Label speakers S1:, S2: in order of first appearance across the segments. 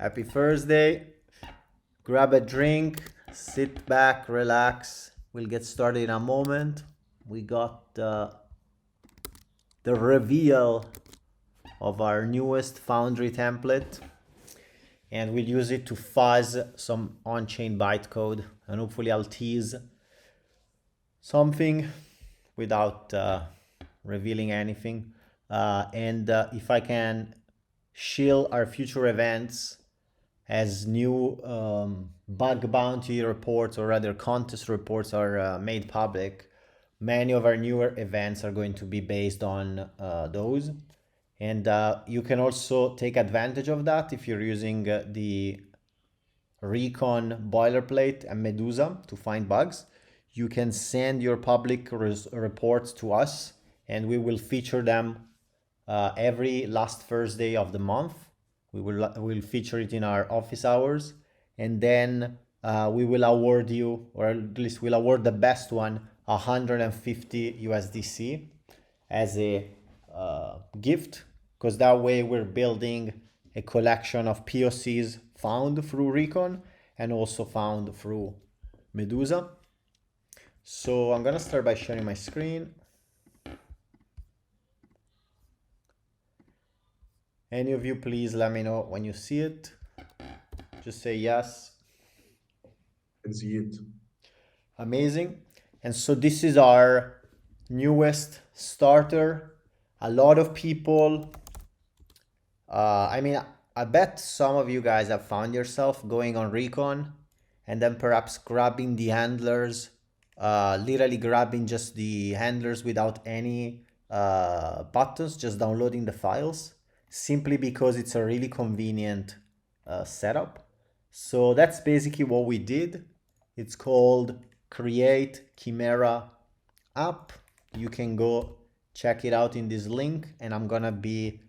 S1: Happy Thursday. Grab a drink, sit back, relax. We'll get started in a moment. We got the reveal of our newest Foundry template, and we'll use it to fuzz some on-chain bytecode, and hopefully I'll tease something without revealing anything. And if I can shield our future events as new bug bounty reports, or rather contest reports, are made public, many of our newer events are going to be based on those. And you can also take advantage of that if you're using the Recon boilerplate and Medusa to find bugs. You can send your public reports to us, and we will feature them every last Thursday of the month. We'll feature it in our office hours, and then we will award you, or at least we'll award the best one, 150 USDC as a gift, because that way we're building a collection of POCs found through Recon and also found through Medusa. So I'm gonna start by sharing my screen. Any of you, please let me know when you see it. Just say yes.
S2: I see it.
S1: Amazing. And so this is our newest starter. A lot of people, I bet some of you guys have found yourself going on Recon and then perhaps grabbing the handlers, literally grabbing just the handlers without any buttons, just downloading the files, simply because it's a really convenient setup. So that's basically what we did. It's called Create Chimera App. You can go check it out in this link, and I'm gonna be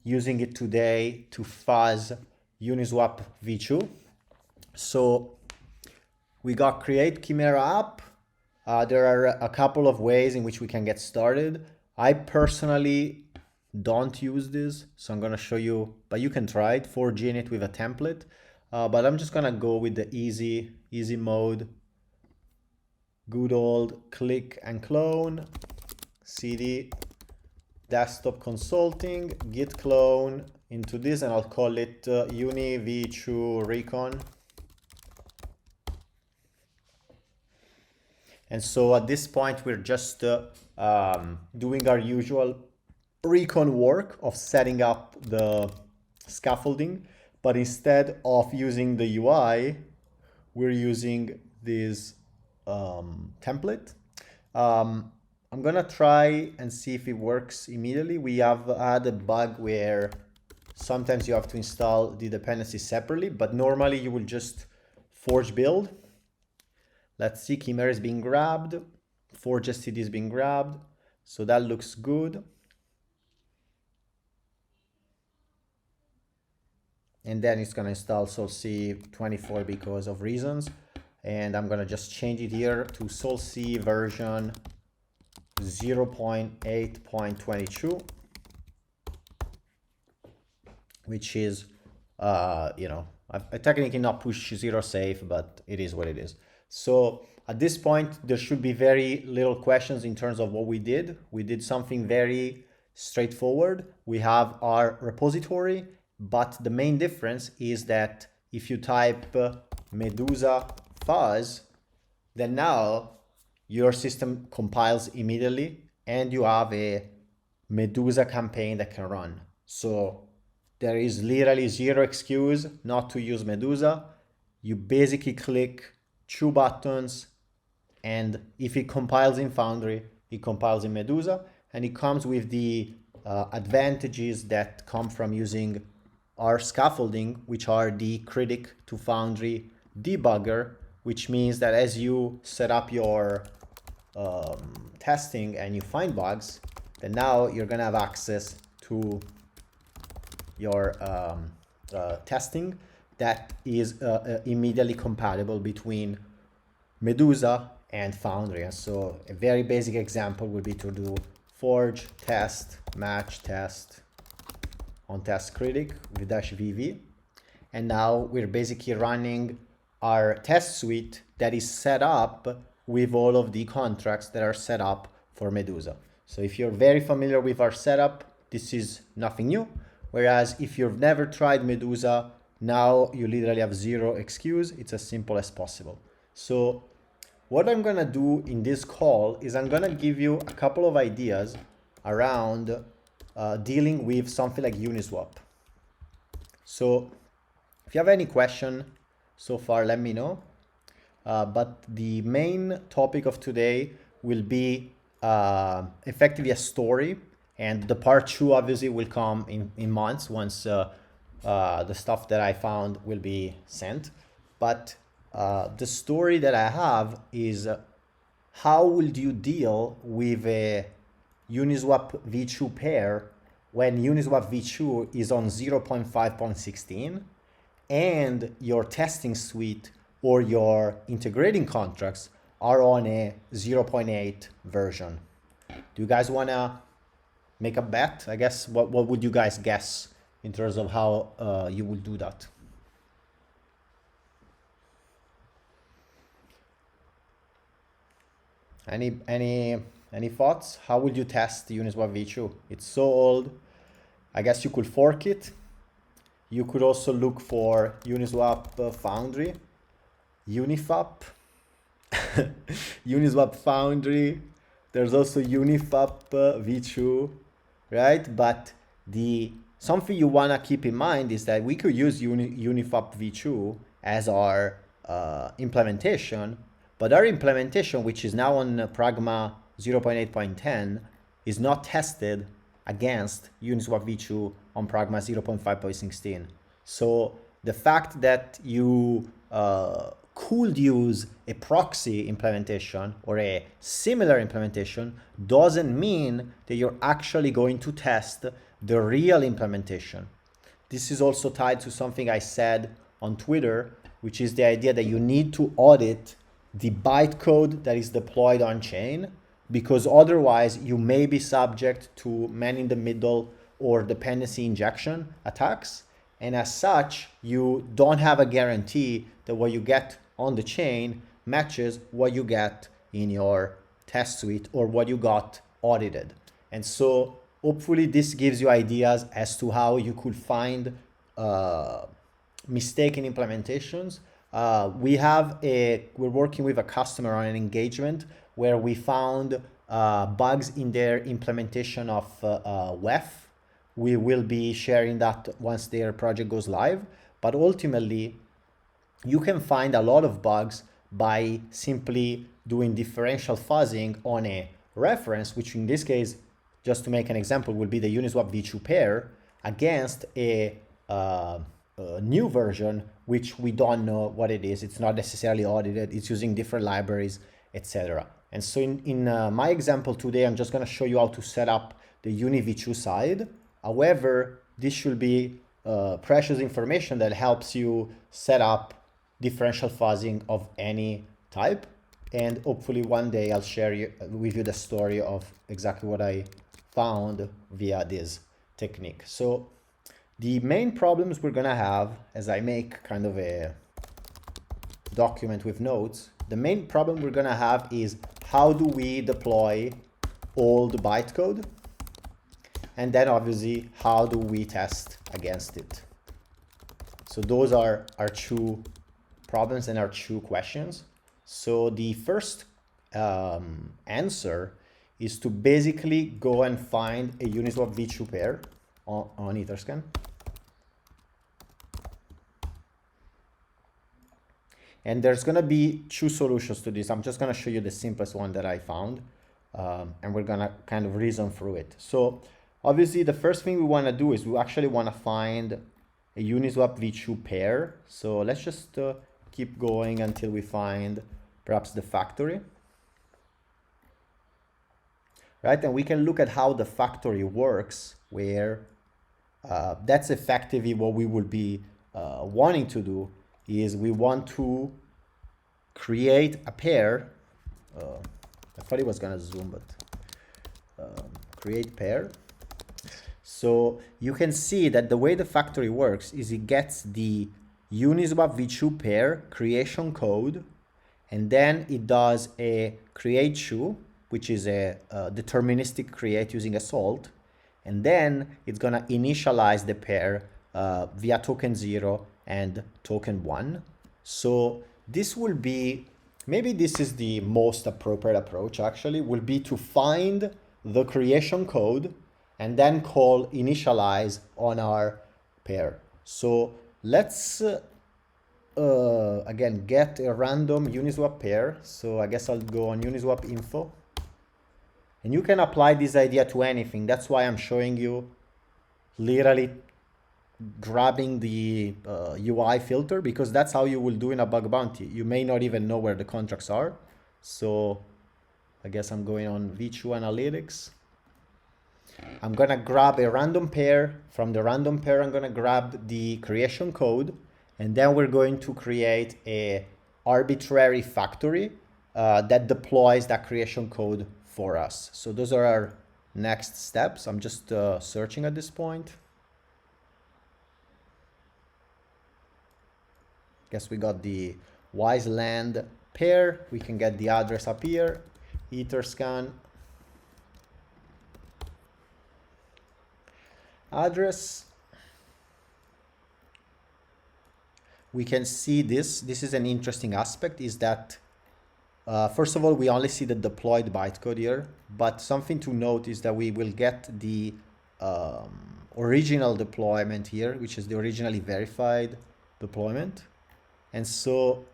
S1: using it today to fuzz UniswapV2. So we got Create Chimera App. There are a couple of ways in which we can get started. I personally don't use this, so I'm gonna show you, but you can try it, 4G it with a template. But I'm just gonna go with the easy mode. Good old click and clone, cd, desktop consulting, git clone into this, and I'll call it UniV2 Recon. And so at this point, we're just doing our usual Recon work of setting up the scaffolding, but instead of using the UI, we're using this template. I'm gonna try and see if it works immediately. We have had a bug where sometimes you have to install the dependencies separately, but normally you will just forge build. Let's see, Chimera is being grabbed, Forge STD is being grabbed, so that looks good. And then it's gonna install Solc 24 because of reasons. And I'm gonna just change it here to Solc version 0.8.22, which is, I technically not push zero safe, but it is what it is. So at this point, there should be very little questions in terms of what we did. We did something very straightforward. We have our repository, but the main difference is that if you type Medusa fuzz, then now your system compiles immediately and you have a Medusa campaign that can run. So there is literally zero excuse not to use Medusa. You basically click 2 buttons, and if it compiles in Foundry, it compiles in Medusa, and it comes with the advantages that come from using our scaffolding, which are the critic to Foundry debugger, which means that as you set up your testing and you find bugs, then now you're gonna have access to your testing that is immediately compatible between Medusa and Foundry. And so a very basic example would be to do forge test match test on test critic with -vv, and now we're basically running our test suite that is set up with all of the contracts that are set up for Medusa. So if you're very familiar with our setup, this is nothing new. Whereas if you've never tried Medusa, now you literally have zero excuse. It's as simple as possible. So what I'm gonna do in this call is I'm gonna give you a couple of ideas around dealing with something like Uniswap. So if you have any question so far, let me know. But the main topic of today will be effectively a story, and the part two obviously will come in months once the stuff that I found will be sent. But the story that I have is how would you deal with a Uniswap v2 pair when Uniswap v2 is on 0.5.16 and your testing suite or your integrating contracts are on a 0.8 version. Do you guys want to make a bet? I guess what would you guys guess in terms of how you will do that? Any thoughts? How would you test Uniswap v2? It's so old. I guess you could fork it. You could also look for Uniswap Foundry, Unifap, Uniswap Foundry. There's also Unifap v2, right? But something you want to keep in mind is that we could use Unifap v2 as our implementation, but our implementation, which is now on Pragma 0.8.10, is not tested against Uniswap v2 on Pragma 0.5.16. So the fact that you could use a proxy implementation or a similar implementation doesn't mean that you're actually going to test the real implementation. This is also tied to something I said on Twitter, which is the idea that you need to audit the bytecode that is deployed on chain, because otherwise you may be subject to man in the middle or dependency injection attacks. And as such, you don't have a guarantee that what you get on the chain matches what you get in your test suite or what you got audited. And so hopefully this gives you ideas as to how you could find mistaken implementations. We're working with a customer on an engagement where we found bugs in their implementation of WEF. We will be sharing that once their project goes live. But ultimately, you can find a lot of bugs by simply doing differential fuzzing on a reference, which in this case, just to make an example, would be the Uniswap v2 pair against a new version, which we don't know what it is. It's not necessarily audited. It's using different libraries, etc. And so in my example today, I'm just going to show you how to set up the Uni v2 side. However, this should be precious information that helps you set up differential fuzzing of any type. And hopefully one day I'll share with you the story of exactly what I found via this technique. So the main problems we're gonna have, as I make kind of a document with notes, the main problem we're gonna have is how do we deploy old bytecode? And then obviously, how do we test against it? So those are our two problems and our two questions. So the first answer is to basically go and find a Uniswap v2 pair on Etherscan. And there's going to be two solutions to this. I'm just going to show you the simplest one that I found, and we're going to kind of reason through it. So obviously, the first thing we want to do is we actually want to find a Uniswap v2 pair. So let's just keep going until we find perhaps the factory. Right, and we can look at how the factory works, where that's effectively what we would be wanting to do is we want to create a pair. I thought it was gonna zoom, but create pair. So you can see that the way the factory works is it gets the UniswapV2 pair creation code, and then it does a create shoe, which is a deterministic create using a salt, and then it's gonna initialize the pair via token 0 and token 1. So this will be, maybe this is the most appropriate approach actually, will be to find the creation code and then call initialize on our pair. So let's again get a random Uniswap pair. So I guess I'll go on Uniswap info. And you can apply this idea to anything. That's why I'm showing you literally grabbing the UI filter, because that's how you will do in a bug bounty. You may not even know where the contracts are. So I guess I'm going on V2 Analytics. I'm gonna grab a random pair. From the random pair, I'm gonna grab the creation code, and then we're going to create a arbitrary factory that deploys that creation code for us. So those are our next steps. I'm just searching at this point. Guess we got the Wiseland pair. We can get the address up here, Etherscan. Address. We can see this. This is an interesting aspect, is that first of all, we only see the deployed bytecode here, but something to note is that we will get the original deployment here, which is the originally verified deployment. And so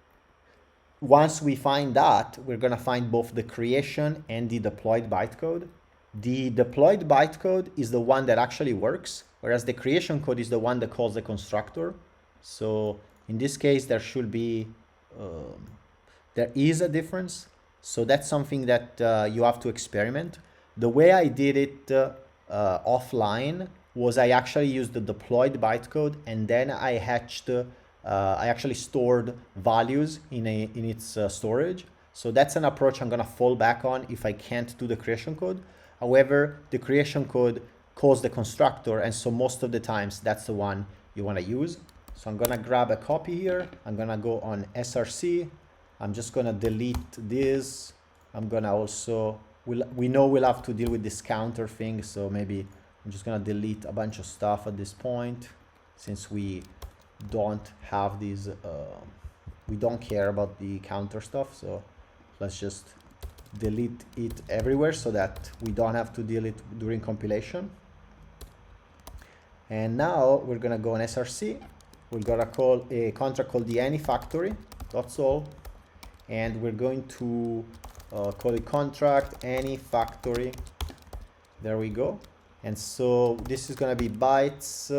S1: once we find that, we're gonna find both the creation and the deployed bytecode. The deployed bytecode is the one that actually works, whereas the creation code is the one that calls the constructor. So in this case, there should be, there is a difference. So that's something that you have to experiment. The way I did it offline was I actually used the deployed bytecode, and then I hatched, I actually stored values in its storage. So that's an approach I'm gonna fall back on if I can't do the creation code. However, the creation code calls the constructor, and so most of the times that's the one you wanna use. So I'm gonna grab a copy here. I'm gonna go on SRC. I'm just gonna delete this. I'm gonna also, we know we'll have to deal with this counter thing, so maybe I'm just gonna delete a bunch of stuff at this point, since we don't have these, we don't care about the counter stuff. So let's just delete it everywhere so that we don't have to deal it during compilation. And now we're gonna go on SRC. We're gonna call a contract called the anyFactory.sol, and we're going to call it contract anyFactory. There we go. And so this is gonna be bytes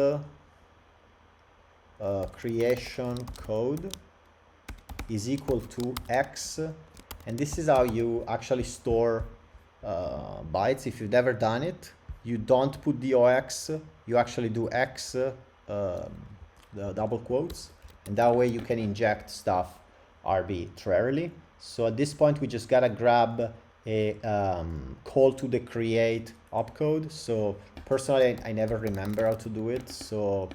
S1: creation code is equal to X, and this is how you actually store bytes. If you've never done it, you don't put the OX, you actually do X, the double quotes, and that way you can inject stuff arbitrarily. So at this point, we just gotta grab a call to the create opcode. So personally, I never remember how to do it, so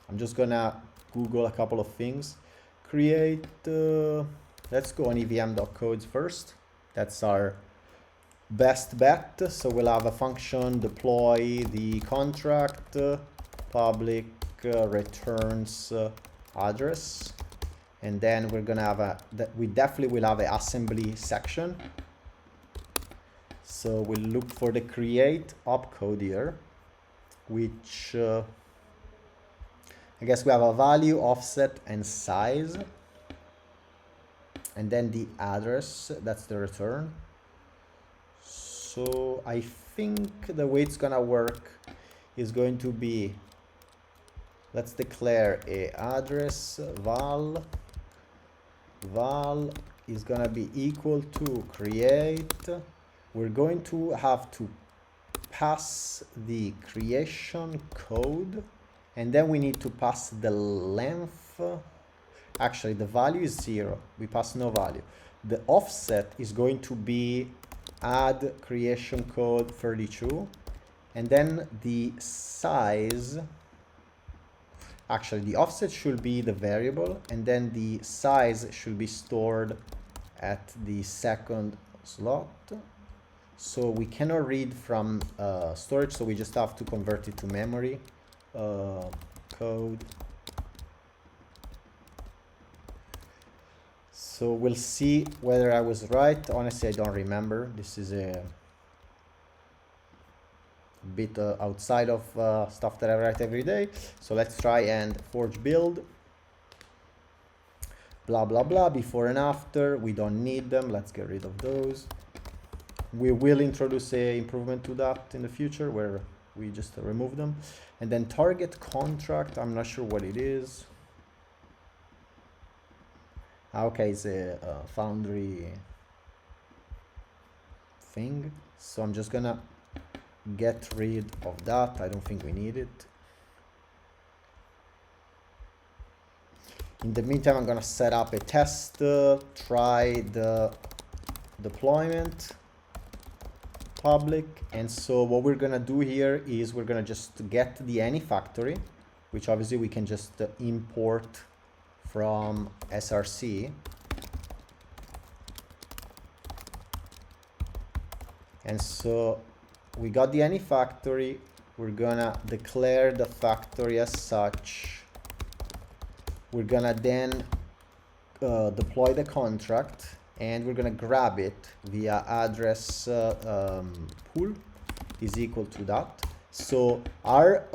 S1: I'm just gonna Google a couple of things. Create, let's go on evm.codes first. That's our best bet. So we'll have a function deploy the contract public returns address, and then we're gonna have we definitely will have an assembly section. So we'll look for the create opcode here, which I guess we have a value, offset, and size, and then the address, that's the return. So I think the way it's gonna work is going to be, let's declare a address val is gonna be equal to create. We're going to have to pass the creation code, and then we need to pass the length. Actually, the value is 0. We pass no value. The offset is going to be add creation code 32, and then the size Actually, the offset should be the variable, and then the size should be stored at the second slot. So we cannot read from storage, so we just have to convert it to memory. Code. So we'll see whether I was right. Honestly, I don't remember. This is a bit outside of stuff that I write every day. So let's try and forge build. Blah, blah, blah, before and after. We don't need them. Let's get rid of those. We will introduce a improvement to that in the future where we just remove them. And then target contract, I'm not sure what it is. Okay, it's a foundry thing. So I'm just gonna get rid of that. I don't think we need it. In the meantime, I'm gonna set up a test, try the deployment public. And so what we're gonna do here is we're gonna just get the any factory, which obviously we can just import from src. And so we got the any factory. We're gonna declare the factory as such. We're gonna then deploy the contract, and we're gonna grab it via address pool is equal to that. So our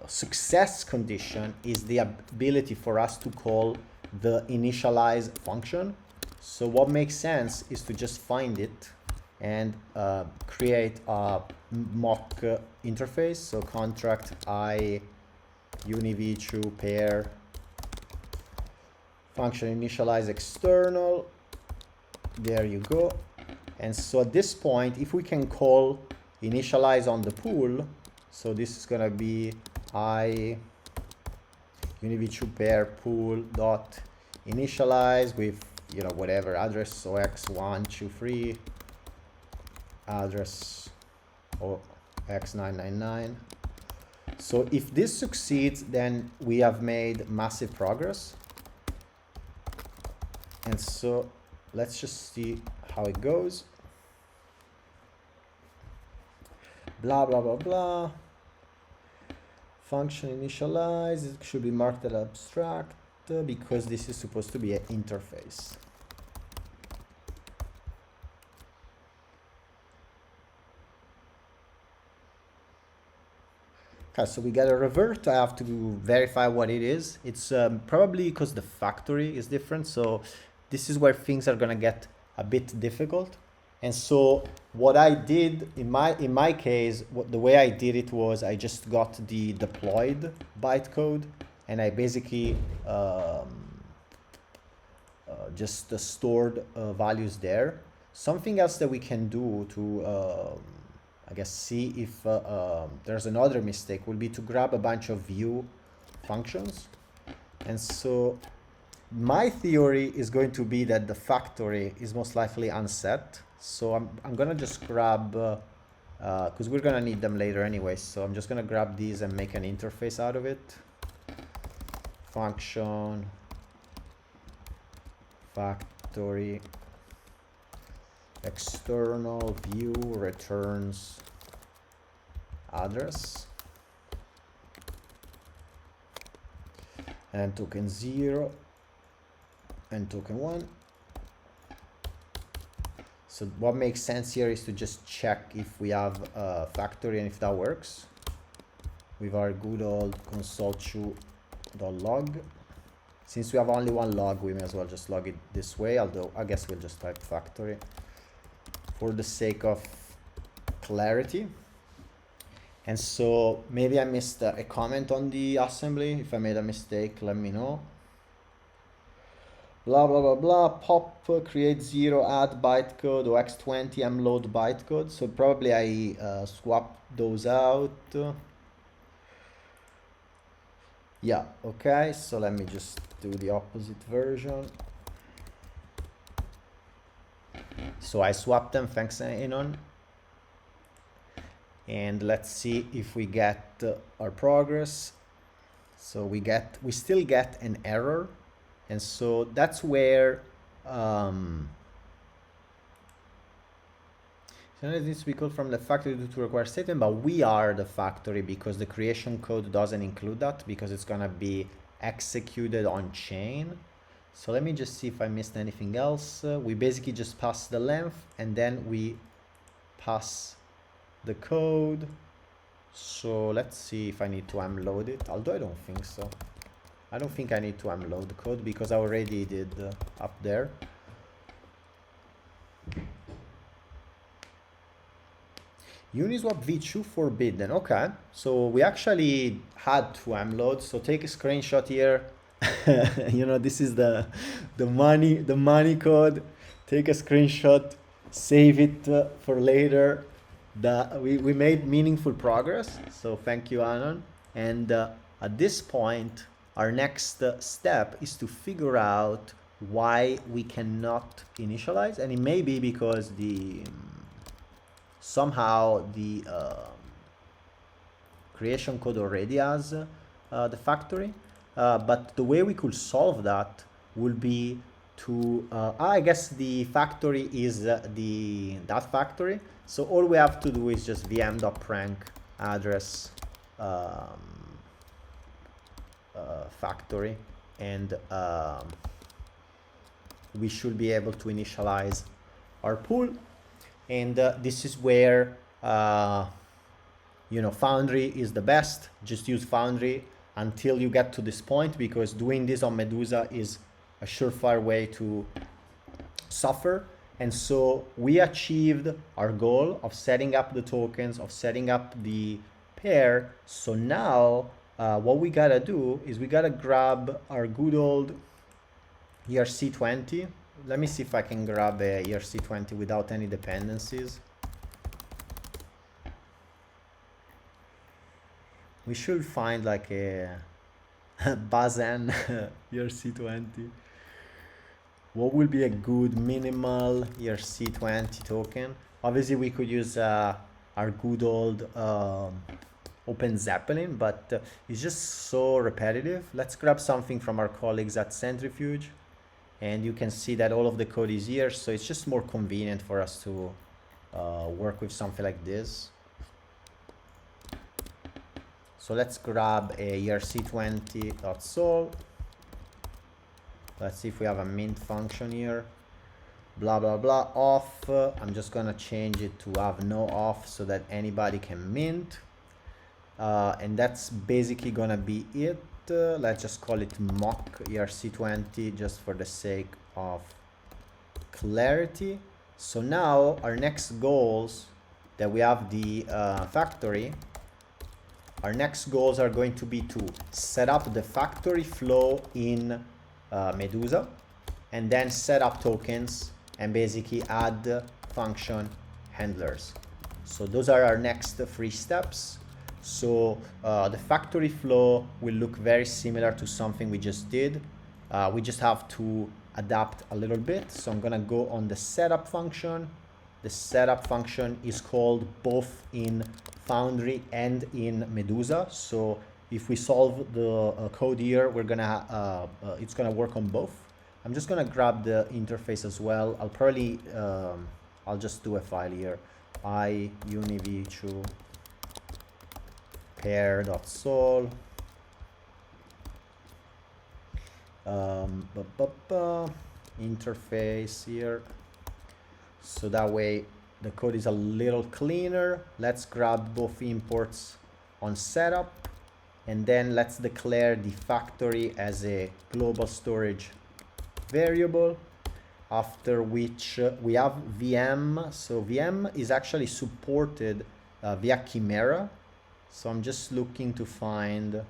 S1: success condition is the ability for us to call the initialize function. So what makes sense is to just find it and create a mock interface. So contract I UniV2 pair function initialize external. There you go. And so at this point, if we can call initialize on the pool, so this is gonna be I UniV2 pair pool dot initialize with, you know, whatever address, so x123 address or x999. So if this succeeds, then we have made massive progress. And so let's just see how it goes. Blah, blah, blah, blah. Function initialize, it should be marked as abstract because this is supposed to be an interface. Okay, so we get a revert. I have to verify what it is. It's probably because the factory is different. So this is where things are gonna get a bit difficult. And so what I did in my case, the way I did it was I just got the deployed bytecode, and I basically just stored values there. Something else that we can do to I guess see if there's another mistake would be to grab a bunch of view functions. And so my theory is going to be that the factory is most likely unset. So I'm gonna just grab, because we're gonna need them later anyway, so I'm just gonna grab these and make an interface out of it. Function factory external view returns address and token 0 and token 1. So what makes sense here is to just check if we have a factory and if that works with our good old console.log. Since we have only one log, we may as well just log it this way, although I guess we'll just type factory for the sake of clarity. And so maybe I missed a comment on the assembly. If I made a mistake, let me know. Blah, blah, blah, blah, pop, create 0, add bytecode, OX20, mload bytecode. So probably I swapped those out. Yeah, okay, so let me just do the opposite version. So I swapped them, thanks Anon. And let's see if we get our progress. So we still get an error, and so that's where so it needs to be called from the factory to require statement, but we are the factory because the creation code doesn't include that because it's gonna be executed on chain. So let me just see if I missed anything else. We basically just pass the length and then we pass the code. So let's see if I need to unload it, although I don't think so. I don't think I need to unload the code because I already did up there. UniswapV2 forbidden. Okay, so we actually had to unload. So take a screenshot here. You know, this is the money code. Take a screenshot, save it for later. We made meaningful progress. So thank you, Anon. And at this point, our next step is to figure out why we cannot initialize, and it may be because somehow the creation code already has the factory, but the way we could solve that would be to I guess the factory is that factory, so all we have to do is just vm.prank address factory, and we should be able to initialize our pool. And this is where you know, foundry is the best. Just use foundry until you get to this point, because doing this on Medusa is a surefire way to suffer. And so we achieved our goal of setting up the tokens, of setting up the pair. So now what we gotta do is we gotta grab our good old ERC20. Let me see if I can grab a ERC20 without any dependencies. We should find like a Bazen ERC20. What will be a good minimal ERC20 token? Obviously we could use our good old Open Zeppelin, but it's just so repetitive. Let's grab something from our colleagues at Centrifuge, and you can see that all of the code is here, so it's just more convenient for us to work with something like this. So let's grab a ERC20.sol. Let's see if we have a mint function here. Blah, blah, blah, off. I'm just gonna change it to have no off so that anybody can mint. And that's basically gonna be it. Let's just call it mock ERC20 just for the sake of clarity. So now our next goals that we have the factory, our next goals are going to be to set up the factory flow in Medusa, and then set up tokens and basically add function handlers. So those are our next 3 steps. So the factory flow will look very similar to something we just did. We just have to adapt a little bit. So I'm gonna go on the setup function. The setup function is called both in Foundry and in Medusa. So if we solve the code here, we're gonna it's gonna work on both. I'm just gonna grab the interface as well. I'll probably I'll just do a file here, iuniv2 pair.sol. Interface here, so that way the code is a little cleaner. Let's grab both imports on setup, and then let's declare the factory as a global storage variable, after which we have VM. So VM is actually supported via Chimera. So I'm just looking to find,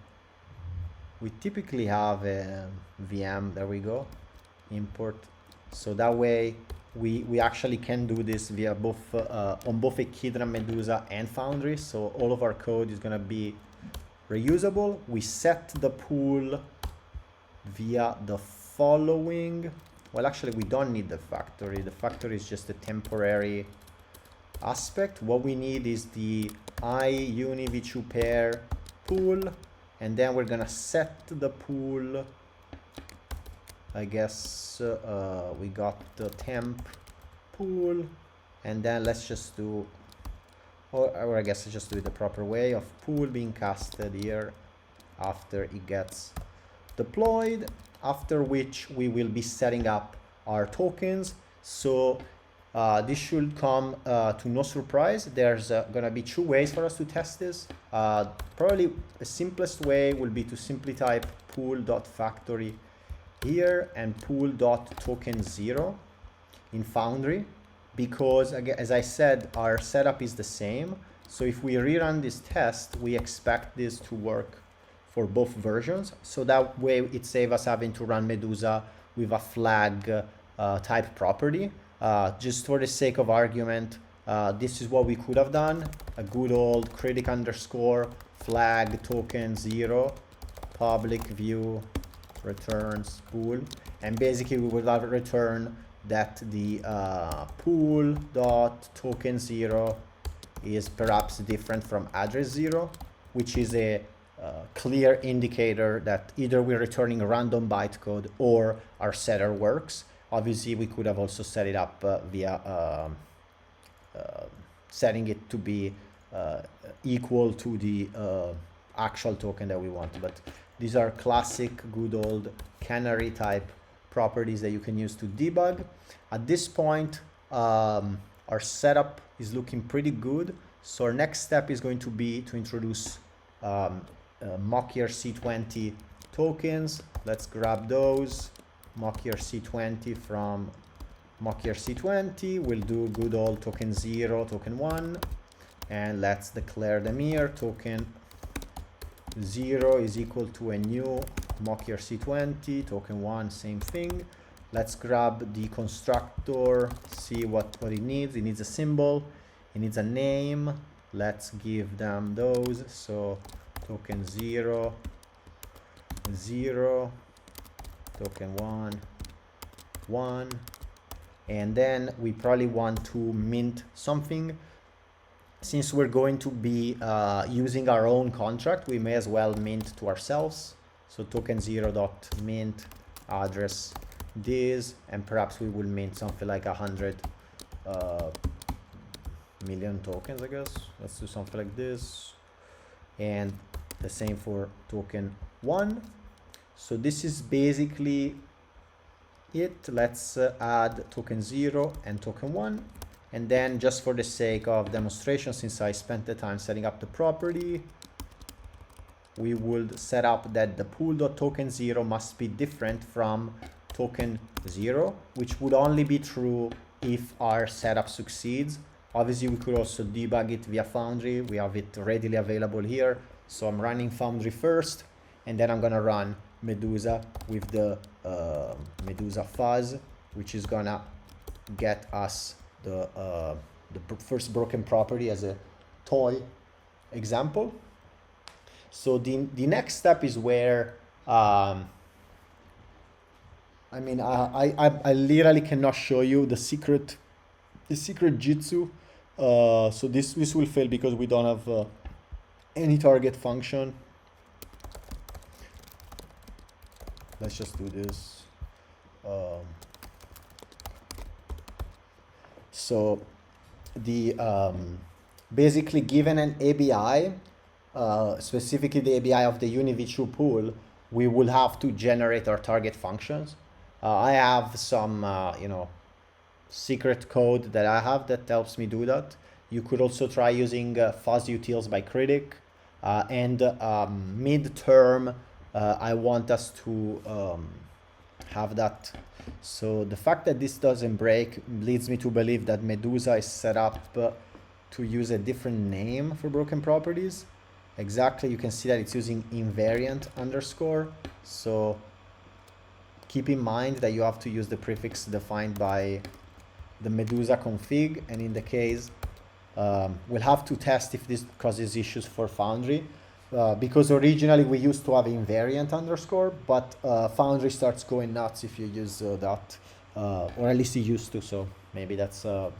S1: we typically have a VM, there we go, import. So that way we actually can do this via both on both Echidna, Medusa, and Foundry. So all of our code is gonna be reusable. We set the pool via the following. Well, actually we don't need the factory. The factory is just a temporary aspect. What we need is the iuniv2 pair pool, and then we're gonna set the pool. I guess we got the temp pool, and then let's just do, or I guess let's just do it the proper way of pool being casted here after it gets deployed, after which we will be setting up our tokens. So this should come to no surprise. There's gonna be two ways for us to test this. Probably the simplest way will be to simply type pool.factory here and pool.token0 in Foundry, because again, as I said, our setup is the same. So if we rerun this test, we expect this to work for both versions. So that way it saves us having to run Medusa with a flag type property. Just for the sake of argument, this is what we could have done. A good old critic underscore flag token 0 public view returns pool, and basically we would have returned that the pool dot token 0 is perhaps different from address 0, which is a clear indicator that either we're returning a random bytecode or our setter works. Obviously we could have also set it up via setting it to be equal to the actual token that we want, but these are classic good old canary type properties that you can use to debug. At this point, our setup is looking pretty good. So our next step is going to be to introduce mock-ERC20 tokens. Let's grab those. Mock-ERC20 from mock-ERC20. We'll do good old token 0, token 1, and let's declare them here. Token 0 is equal to a new mock-ERC20, token 1, same thing. Let's grab the constructor, see what it needs. It needs a symbol, it needs a name. Let's give them those. So token 0, 0, token 1, 1. And then we probably want to mint something. Since we're going to be using our own contract, we may as well mint to ourselves. So token 0 dot mint address this, and perhaps we will mint something like 100 million tokens, I guess. Let's do something like this, and the same for token 1. So this is basically it. Let's add token 0 and token 1. And then just for the sake of demonstration, since I spent the time setting up the property, we would set up that the pool.token0 must be different from token 0, which would only be true if our setup succeeds. Obviously, we could also debug it via Foundry. We have it readily available here. So I'm running Foundry first, and then I'm gonna run Medusa with the Medusa fuzz, which is gonna get us the first broken property as a toy example. So the next step is where I mean I literally cannot show you the secret jitsu. So this will fail because we don't have any target function. Let's just do this. So the basically given an ABI, specifically the ABI of the UniswapV2 pool, we will have to generate our target functions. I have some secret code that I have that helps me do that. You could also try using fuzz utils by Critic, and midterm I want us to have that. So the fact that this doesn't break leads me to believe that Medusa is set up to use a different name for broken properties. Exactly, you can see that it's using invariant underscore. So keep in mind that you have to use the prefix defined by the Medusa config, and in the case we'll have to test if this causes issues for Foundry. Because originally we used to have invariant underscore, but Foundry starts going nuts if you use that, or at least it used to, so maybe that's a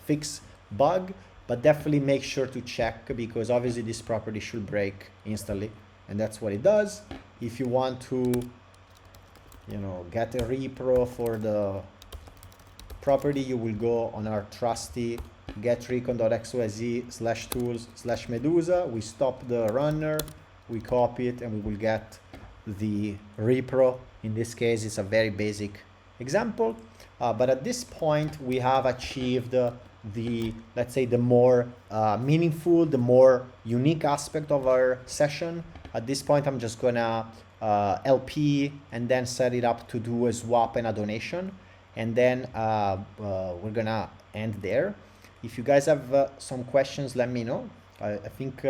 S1: fix bug, but definitely make sure to check, because obviously this property should break instantly. and that's what it does. If you want to, get a repro for the property, you will go on our trusty getrecon.xyz/tools/medusa. We stop the runner, we copy it, and we will get the repro. In this case, it's a very basic example, but at this point, we have achieved let's say, the more meaningful, the more unique aspect of our session. At this point, I'm just gonna LP and then set it up to do a swap and a donation. And then we're gonna end there. If you guys have some questions, let me know. I think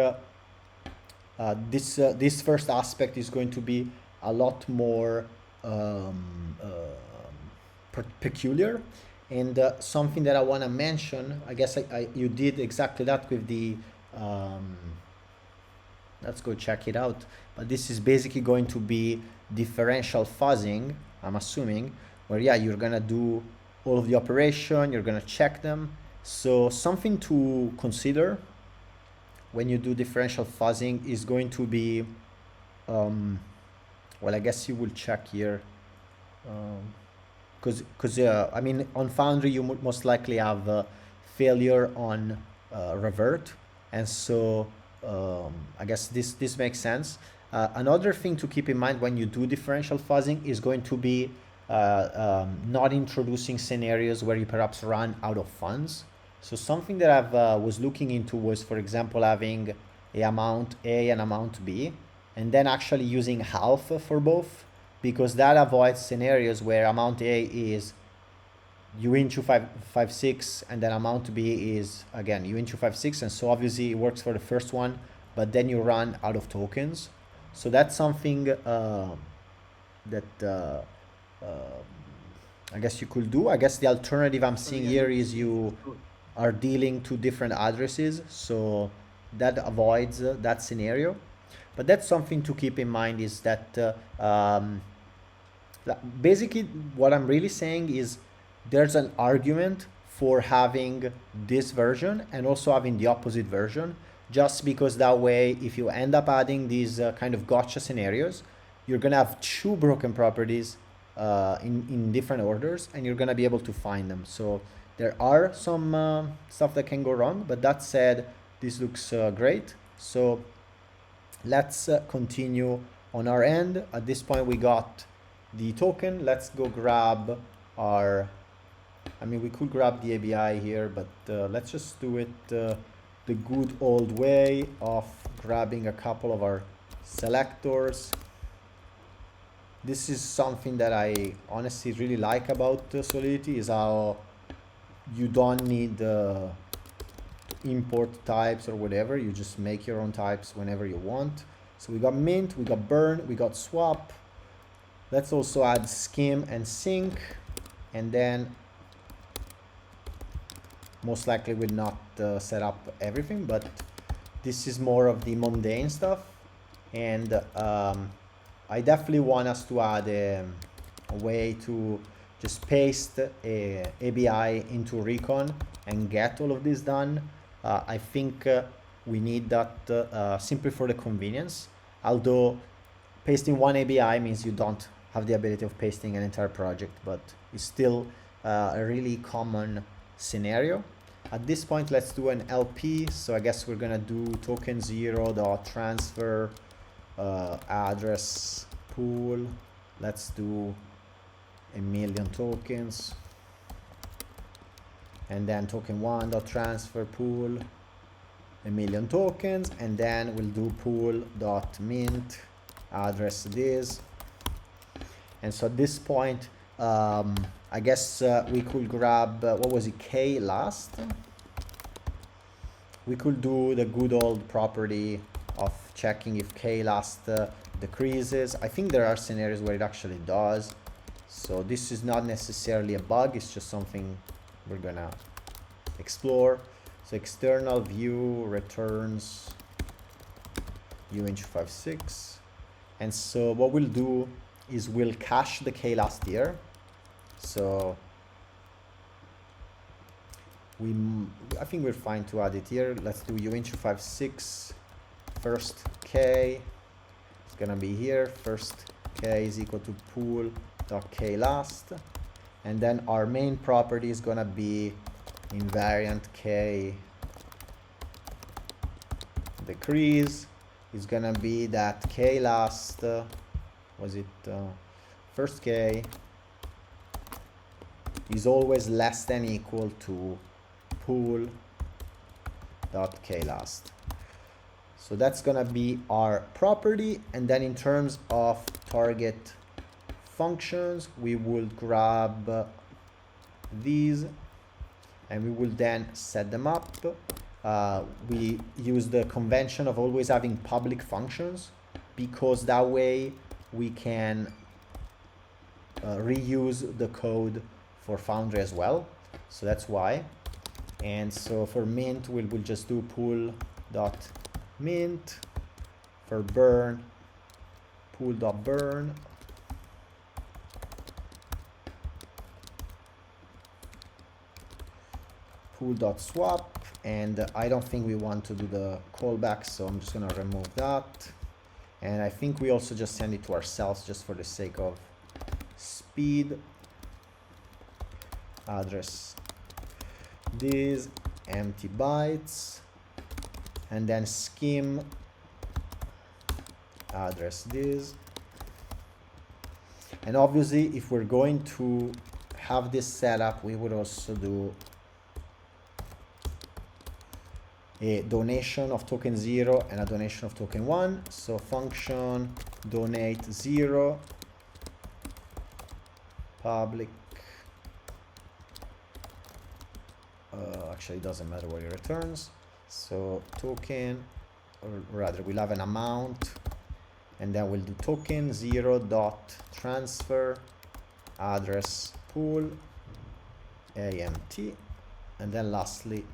S1: this first aspect is going to be a lot more peculiar. And something that I want to mention, I guess you did exactly that with the, let's go check it out. But this is basically going to be differential fuzzing, I'm assuming, where yeah, you're gonna do all of the operation, you're gonna check them. So something to consider when you do differential fuzzing is going to be, well, I guess you will check here. Because I mean, on Foundry you most likely have failure on revert, and so I guess this makes sense. Another thing to keep in mind when you do differential fuzzing is going to be not introducing scenarios where you perhaps run out of funds. So something that I was looking into was, for example, having a amount A and amount B, and then actually using half for both, because that avoids scenarios where amount A is U_556 and then amount B is again U_556, and so obviously it works for the first one, but then you run out of tokens. So that's something that I guess you could do. I guess the alternative I'm seeing here is you are dealing to different addresses, so that avoids that scenario. But that's something to keep in mind, is that basically what I'm really saying is there's an argument for having this version and also having the opposite version, just because that way, if you end up adding these kind of gotcha scenarios, you're gonna have two broken properties in different orders, and you're gonna be able to find them. So there are some stuff that can go wrong, but that said, this looks great. So let's continue on our end. At this point, we got the token. Let's go grab our, I mean, we could grab the ABI here, but let's just do it the good old way of grabbing a couple of our selectors. This is something that I honestly really like about Solidity, is how you don't need import types or whatever. You just make your own types whenever you want. So we got mint, we got burn, we got swap. Let's also add skim and sync, and then most likely we'll not set up everything, but this is more of the mundane stuff. And I definitely want us to add a way to just paste a ABI into Recon and get all of this done. I think we need that simply for the convenience, although pasting one ABI means you don't have the ability of pasting an entire project, but it's still a really common scenario. At this point, let's do an LP. So I guess we're gonna do token 0.transfer address pool. Let's do 1,000,000 tokens, and then token 1.transfer pool 1,000,000 tokens, and then we'll do pool.mint address this. And so at this point, I guess we could grab, what was it, K last? We could do the good old property of checking if K last decreases. I think there are scenarios where it actually does. So this is not necessarily a bug, it's just something we're gonna explore. So external view returns U_56. And so what we'll do is we'll cache the K last year. So I think we're fine to add it here. Let's do U_56 first K, gonna be here. First k is equal to pool.klast, and then our main property is gonna be invariant k decrease is gonna be that k last first k is always less than equal to pool.klast. So that's gonna be our property, and then in terms of target functions, we will grab these and we will then set them up. We use the convention of always having public functions, because that way we can reuse the code for Foundry as well. So that's why. And so for mint, we'll just do pool.mint. For burn, pool.burn. Pool.swap, and I don't think we want to do the callback, so I'm just gonna remove that. And I think we also just send it to ourselves just for the sake of speed. Address this, empty bytes, and then skim address this. And obviously, if we're going to have this setup, we would also do a donation of token 0 and a donation of token 1. So function donate 0 public, actually it doesn't matter what it returns. So token, or rather we'll have an amount, and then we'll do token 0 dot transfer address pool AMT, and then lastly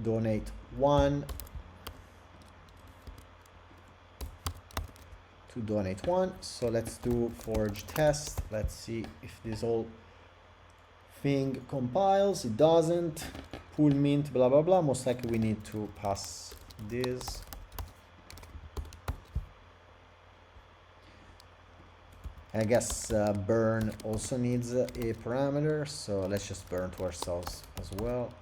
S1: donate 1 to donate 1. So let's do forge test. Let's see if this whole thing compiles. It doesn't. Pool mint blah blah blah. Most likely we need to pass this. I guess burn also needs a parameter, so let's just burn to ourselves as well.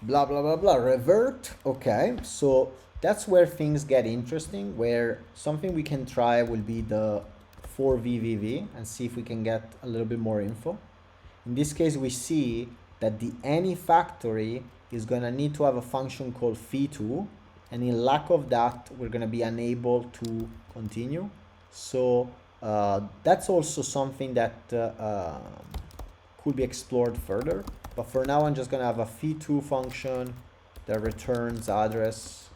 S1: Blah blah blah blah, revert. Okay, so that's where things get interesting, where something we can try will be the for VVV and see if we can get a little bit more info. In this case, we see that the any factory is gonna need to have a function called phi2, and in lack of that, we're gonna be unable to continue. So that's also something that could be explored further. But for now, I'm just gonna have a phi2 function that returns address,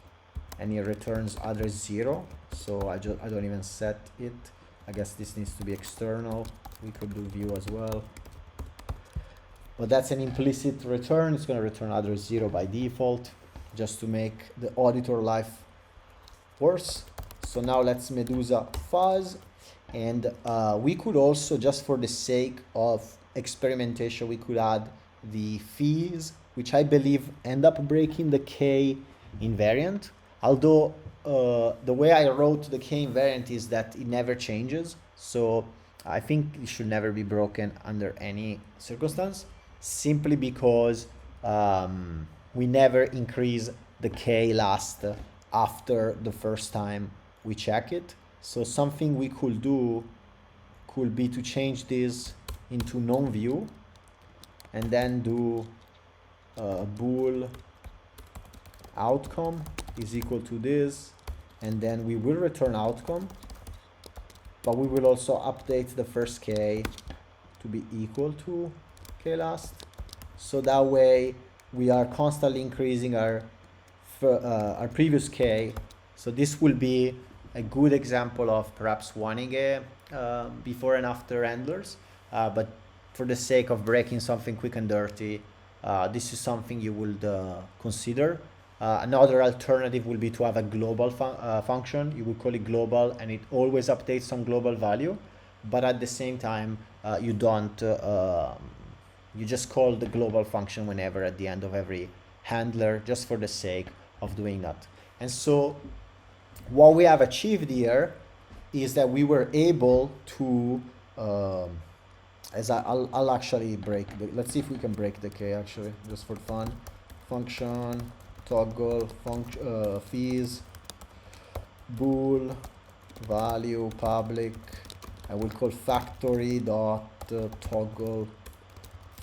S1: and it returns address 0. So I don't even set it. I guess this needs to be external. We could do view as well. But that's an implicit return. It's gonna return address 0 by default, just to make the auditor life worse. So now let's Medusa fuzz. And we could also, just for the sake of experimentation, we could add the fees, which I believe end up breaking the K invariant. Although the way I wrote the K invariant is that it never changes. So I think it should never be broken under any circumstance, simply because we never increase the K last after the first time we check it. So something we could do could be to change this into non-view, and then do bool outcome is equal to this, and then we will return outcome, but we will also update the first K to be equal to K last. So that way we are constantly increasing our previous K. So this will be a good example of perhaps wanting a before and after handlers, but for the sake of breaking something quick and dirty, this is something you would consider. Another alternative will be to have a global function. You would call it global, and it always updates some global value, but at the same time, you don't You just call the global function whenever at the end of every handler, just for the sake of doing that. And so what we have achieved here is that we were able to, I'll actually break let's see if we can break the K actually, just for fun. Function, toggle, fees, bool, value, public. I will call factory dot toggle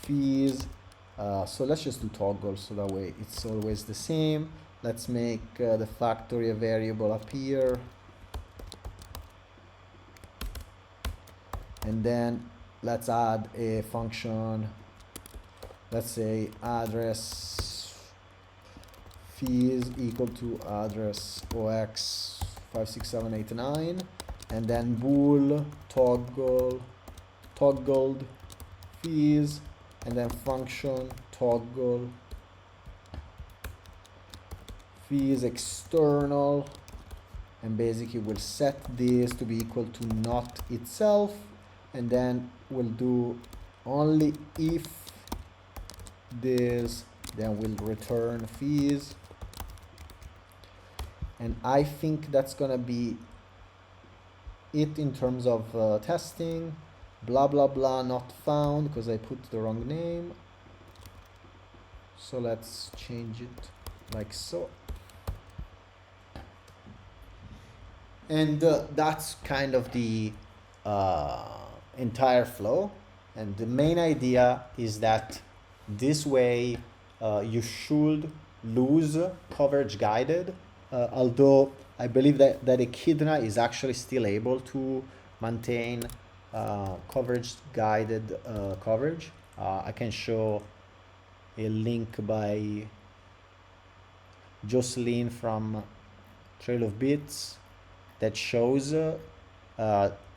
S1: fees. So let's just do toggle so that way it's always the same. Let's make the factory a variable up here. And then let's add a function, let's say address fees equal to address ox 56789, and then bool toggled fees, and then function toggle fees external, and basically we'll set this to be equal to not itself, and then we'll do only if this, then we'll return fees. And I think that's gonna be it in terms of testing. Blah blah blah not found because I put the wrong name. So let's change it like so. And that's kind of the entire flow. And the main idea is that this way you should lose coverage guided, although I believe that Echidna is actually still able to maintain coverage guided coverage. I can show a link by Jocelyn from Trail of Bits that shows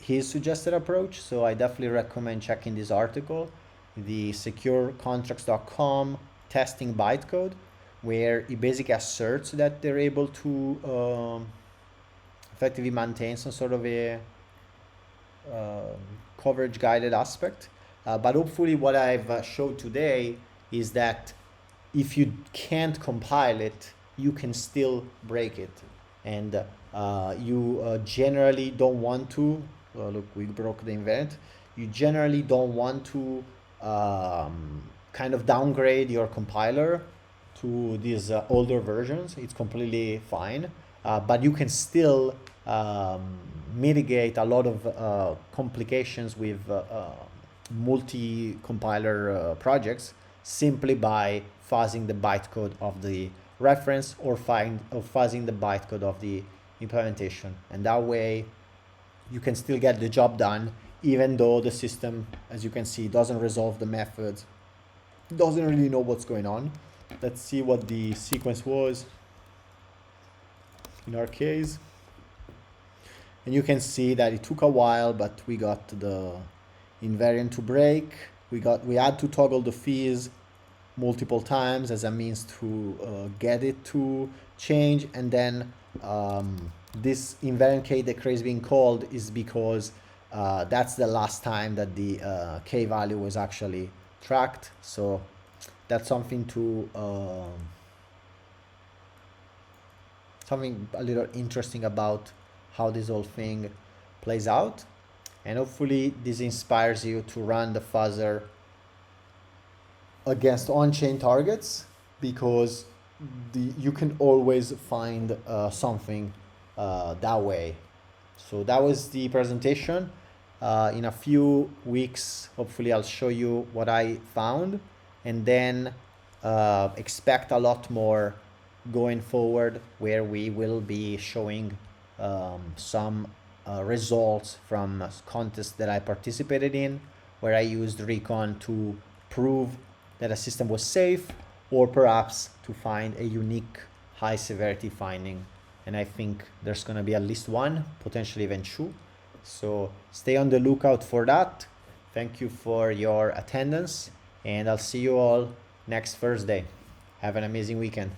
S1: his suggested approach. So I definitely recommend checking this article, the securecontracts.com testing bytecode, where he basically asserts that they're able to effectively maintain some sort of a coverage guided aspect. But hopefully what I've showed today is that if you can't compile it, you can still break it. And you generally don't want to, look, we broke the invariant. You generally don't want to kind of downgrade your compiler to these older versions. It's completely fine, but you can still mitigate a lot of complications with multi-compiler projects simply by fuzzing the bytecode of the reference or fuzzing the bytecode of the implementation. And that way you can still get the job done, even though the system, as you can see, doesn't resolve the methods, doesn't really know what's going on. Let's see what the sequence was in our case. And you can see that it took a while, but we got the invariant to break. We had to toggle the fees multiple times as a means to get it to change. And then this invariant k that is being called is because that's the last time that the k value was actually tracked. So that's something to something a little interesting about how this whole thing plays out. And hopefully this inspires you to run the fuzzer against on-chain targets, because you can always find something that way. So that was the presentation. In a few weeks, hopefully I'll show you what I found, and then expect a lot more going forward, where we will be showing some results from contests that I participated in, where I used Recon to prove that a system was safe, or perhaps to find a unique high severity finding. And I think there's going to be at least one, potentially even two. So stay on the lookout for that. Thank you for your attendance, and I'll see you all next Thursday. Have an amazing weekend.